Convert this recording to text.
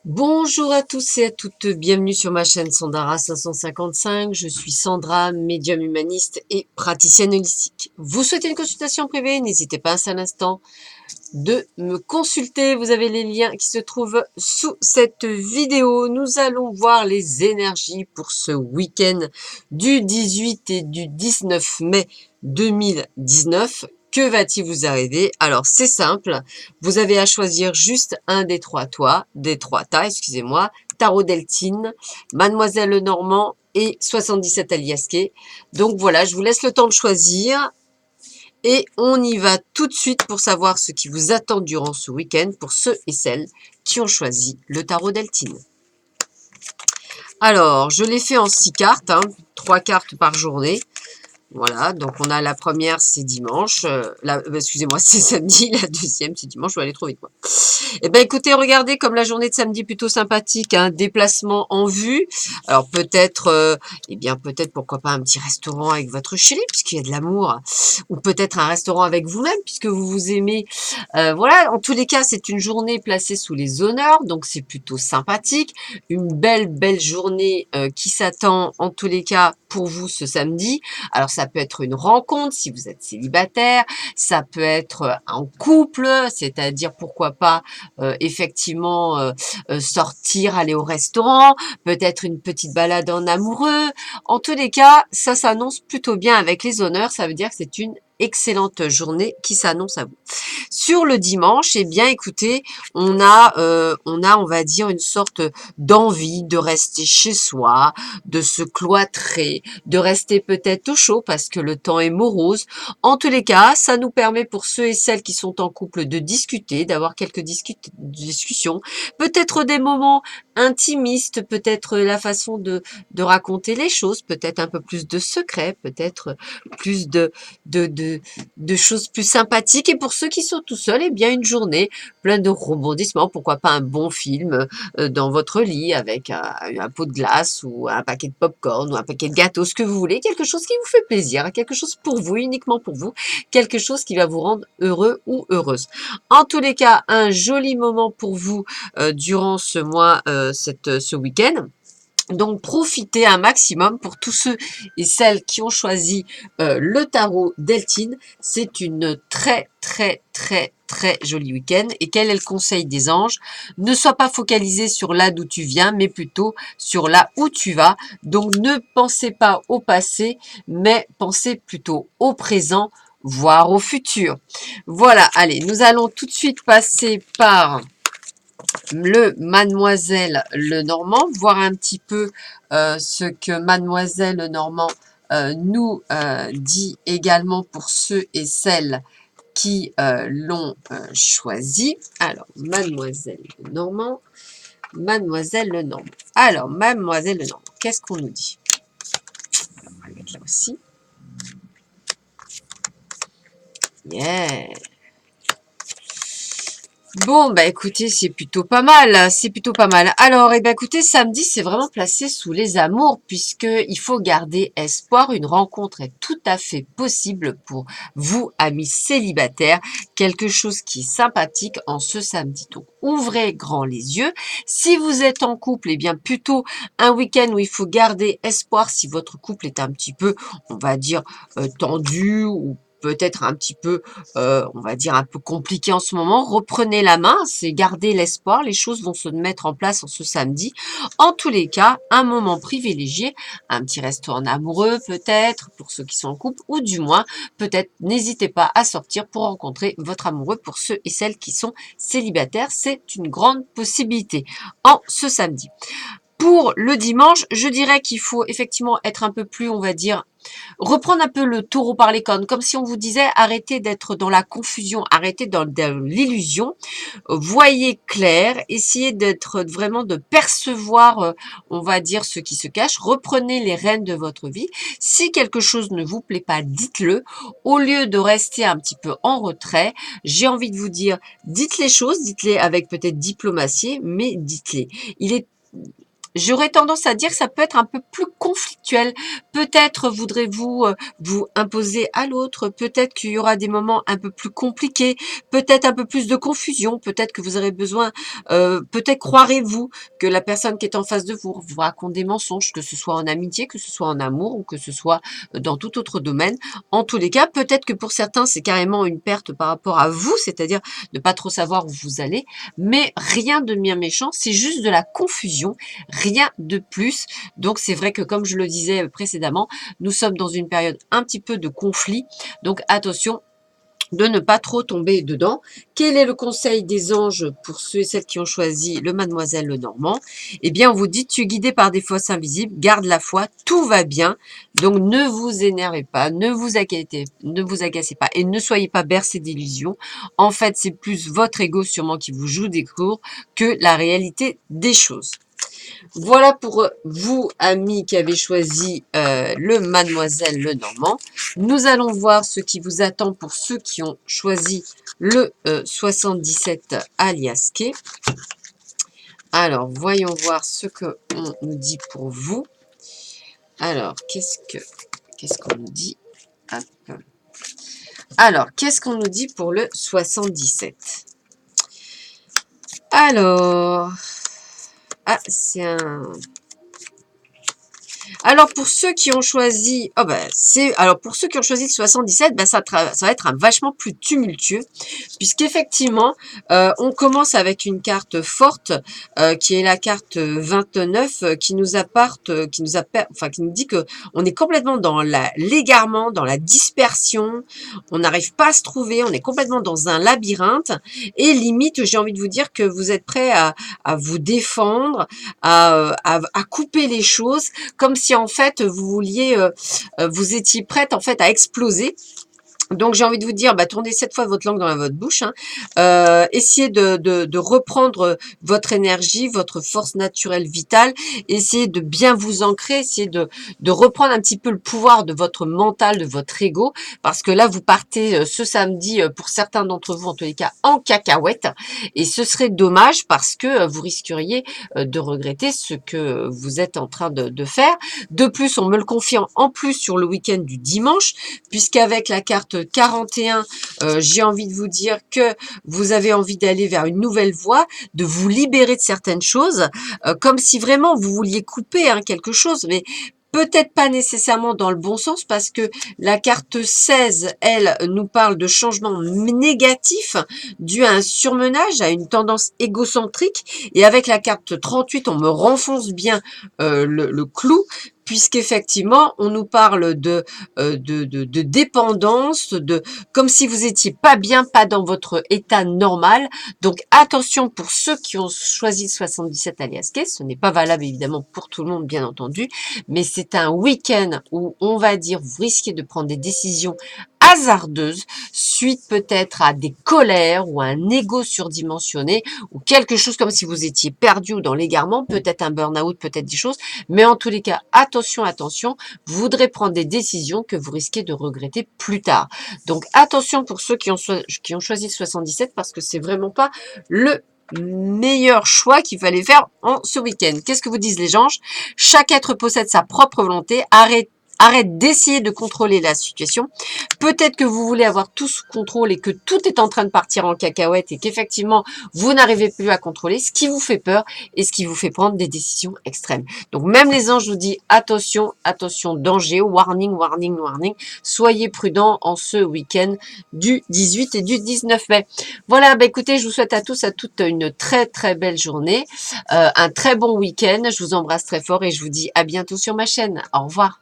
Bonjour à tous et à toutes, bienvenue sur ma chaîne Sandara 555. Je suis Sandra, médium humaniste et praticienne holistique. Vous souhaitez une consultation privée? N'hésitez pas un seul instant de me consulter. Vous avez les liens qui se trouvent sous cette vidéo. Nous allons voir les énergies pour ce week-end du 18 et du 19 mai 2019. Que va-t-il vous arriver? Alors, c'est simple. Vous avez à choisir juste un des trois tas, excusez-moi. Tarot Deltine, Mademoiselle Lenormand et 77 Aliasqué. Donc voilà, je vous laisse le temps de choisir. Et on y va tout de suite pour savoir ce qui vous attend durant ce week-end pour ceux et celles qui ont choisi le tarot Deltine. Alors, je l'ai fait en 6 cartes, 3 cartes par journée. Voilà, donc on a la première, c'est dimanche. Excusez-moi, c'est samedi. La deuxième, c'est dimanche. Je vais aller trop vite, moi. Eh bien, écoutez, regardez, comme la journée de samedi est plutôt sympathique, un déplacement en vue. Alors, peut-être, peut-être, pourquoi pas, un petit restaurant avec votre chéri, puisqu'il y a de l'amour. Ou peut-être un restaurant avec vous-même, puisque vous vous aimez. Voilà, en tous les cas, c'est une journée placée sous les honneurs, donc c'est plutôt sympathique. Une belle, belle journée qui s'attend, en tous les cas, pour vous ce samedi. Alors, ça peut être une rencontre si vous êtes célibataire, ça peut être en couple, c'est-à-dire pourquoi pas effectivement sortir, aller au restaurant, peut-être une petite balade en amoureux. En tous les cas, ça s'annonce plutôt bien avec les honneurs, ça veut dire que c'est une excellente journée qui s'annonce à vous. Sur le dimanche, eh bien, écoutez, on va dire, une sorte d'envie de rester chez soi, de se cloîtrer, de rester peut-être au chaud parce que le temps est morose. En tous les cas, ça nous permet pour ceux et celles qui sont en couple de discuter, d'avoir quelques discussions, peut-être des moments intimistes, peut-être la façon de raconter les choses, peut-être un peu plus de secrets, peut-être plus de, de, de choses plus sympathiques. Et pour ceux qui sont tout seuls, eh bien une journée pleine de rebondissements. Pourquoi pas un bon film dans votre lit avec un pot de glace ou un paquet de popcorn ou un paquet de gâteaux, ce que vous voulez. Quelque chose qui vous fait plaisir, quelque chose pour vous, uniquement pour vous. Quelque chose qui va vous rendre heureux ou heureuse. En tous les cas, un joli moment pour vous durant ce mois, ce week-end. Donc, profitez un maximum pour tous ceux et celles qui ont choisi le tarot Deltine. C'est une très, très, très, très joli week-end. Et quel est le conseil des anges? Ne sois pas focalisé sur là d'où tu viens, mais plutôt sur là où tu vas. Donc, ne pensez pas au passé, mais pensez plutôt au présent, voire au futur. Voilà, allez, nous allons tout de suite passer par le Mademoiselle Lenormand, voir un petit peu ce que Mademoiselle Lenormand nous dit également pour ceux et celles qui l'ont choisi. Alors, Mademoiselle Lenormand, Mademoiselle Lenormand. Alors, Mademoiselle Lenormand, qu'est-ce qu'on nous dit? On va mettre là aussi. Yeah. Bon, bah écoutez, c'est plutôt pas mal, c'est plutôt pas mal. Alors, eh ben écoutez, samedi, c'est vraiment placé sous les amours, puisque il faut garder espoir. Une rencontre est tout à fait possible pour vous, amis célibataires. Quelque chose qui est sympathique en ce samedi. Donc, ouvrez grand les yeux. Si vous êtes en couple, eh bien plutôt un week-end où il faut garder espoir si votre couple est un petit peu, on va dire, tendu ou peut-être un petit peu on va dire un peu compliqué en ce moment, reprenez la main, c'est garder l'espoir, les choses vont se mettre en place en ce samedi. En tous les cas, un moment privilégié, un petit restaurant amoureux peut-être pour ceux qui sont en couple, ou du moins peut-être n'hésitez pas à sortir pour rencontrer votre amoureux pour ceux et celles qui sont célibataires, c'est une grande possibilité en ce samedi. Pour le dimanche, je dirais qu'il faut effectivement être un peu plus, on va dire, reprendre un peu le taureau par les cornes, comme si on vous disait arrêtez d'être dans la confusion, arrêtez dans l'illusion, voyez clair, essayez d'être vraiment de percevoir, on va dire, ce qui se cache, reprenez les rênes de votre vie. Si quelque chose ne vous plaît pas, dites-le. Au lieu de rester un petit peu en retrait, j'ai envie de vous dire, dites les choses, dites-les avec peut-être diplomatie, mais dites-les. Il est j'aurais tendance à dire que ça peut être un peu plus conflictuel. Peut-être voudrez-vous vous imposer à l'autre, peut-être qu'il y aura des moments un peu plus compliqués, peut-être un peu plus de confusion, peut-être que vous aurez besoin, peut-être croirez-vous que la personne qui est en face de vous vous raconte des mensonges, que ce soit en amitié, que ce soit en amour ou que ce soit dans tout autre domaine. En tous les cas, peut-être que pour certains, c'est carrément une perte par rapport à vous, c'est-à-dire ne pas trop savoir où vous allez, mais rien de bien méchant, c'est juste de la confusion, rien de plus. Donc c'est vrai que comme je le disais précédemment, nous sommes dans une période un petit peu de conflit, donc attention de ne pas trop tomber dedans. Quel est le conseil des anges pour ceux et celles qui ont choisi le Mademoiselle Lenormand? Eh bien, on vous dit, tu es guidé par des forces invisibles, garde la foi, tout va bien. Donc, ne vous énervez pas, ne vous agacez pas et ne soyez pas bercés d'illusions. En fait, c'est plus votre ego sûrement qui vous joue des cours que la réalité des choses. Voilà pour vous, amis, qui avez choisi le Mademoiselle Lenormand. Nous allons voir ce qui vous attend pour ceux qui ont choisi le 77 alias K. Alors, voyons voir ce qu'on nous dit pour vous. Alors, qu'est-ce qu'on nous dit? Hop. Alors, qu'est-ce qu'on nous dit pour le 77? Alors, ah, c'est un... Alors pour ceux qui ont choisi, pour ceux qui ont choisi le 77, ça va être un vachement plus tumultueux, puisqu'effectivement, on commence avec une carte forte, qui est la carte 29, qui nous dit que on est complètement dans l'égarement, dans la dispersion, on n'arrive pas à se trouver, on est complètement dans un labyrinthe, et limite, j'ai envie de vous dire que vous êtes prêts à vous défendre, à couper les choses, comme si en fait vous étiez prête en fait à exploser. Donc j'ai envie de vous dire, tournez 7 fois votre langue dans votre bouche. Essayez de reprendre votre énergie, votre force naturelle vitale. Essayez de bien vous ancrer. Essayez de reprendre un petit peu le pouvoir de votre mental, de votre ego. Parce que là, vous partez ce samedi, pour certains d'entre vous, en tous les cas, en cacahuète. Et ce serait dommage parce que vous risqueriez de regretter ce que vous êtes en train de faire. De plus, on me le confirme en plus sur le week-end du dimanche, puisqu'avec la carte 41, j'ai envie de vous dire que vous avez envie d'aller vers une nouvelle voie, de vous libérer de certaines choses, comme si vraiment vous vouliez couper quelque chose, mais peut-être pas nécessairement dans le bon sens, parce que la carte 16, elle, nous parle de changements négatifs dû à un surmenage, à une tendance égocentrique. Et avec la carte 38, on me renfonce bien le clou, puisqu'effectivement, on nous parle de dépendance, comme si vous étiez pas bien, pas dans votre état normal. Donc attention pour ceux qui ont choisi 77 alias K, ce n'est pas valable évidemment pour tout le monde, bien entendu, mais c'est un week-end où on va dire vous risquez de prendre des décisions hasardeuses, suite peut-être à des colères ou à un ego surdimensionné, ou quelque chose comme si vous étiez perdu ou dans l'égarement, peut-être un burn-out, peut-être des choses, mais en tous les cas, attention, attention, vous voudrez prendre des décisions que vous risquez de regretter plus tard. Donc attention pour ceux qui ont choisi le 77, parce que c'est vraiment pas le meilleur choix qu'il fallait faire en ce week-end. Qu'est-ce que vous disent les anges? Chaque être possède sa propre volonté. Arrête d'essayer de contrôler la situation. Peut-être que vous voulez avoir tout sous contrôle et que tout est en train de partir en cacahuète et qu'effectivement, vous n'arrivez plus à contrôler ce qui vous fait peur et ce qui vous fait prendre des décisions extrêmes. Donc, même les anges vous disent attention, attention, danger, warning, warning, warning. Soyez prudents en ce week-end du 18 et du 19 mai. Voilà, écoutez, je vous souhaite à tous, à toutes une très, très belle journée, un très bon week-end. Je vous embrasse très fort et je vous dis à bientôt sur ma chaîne. Au revoir.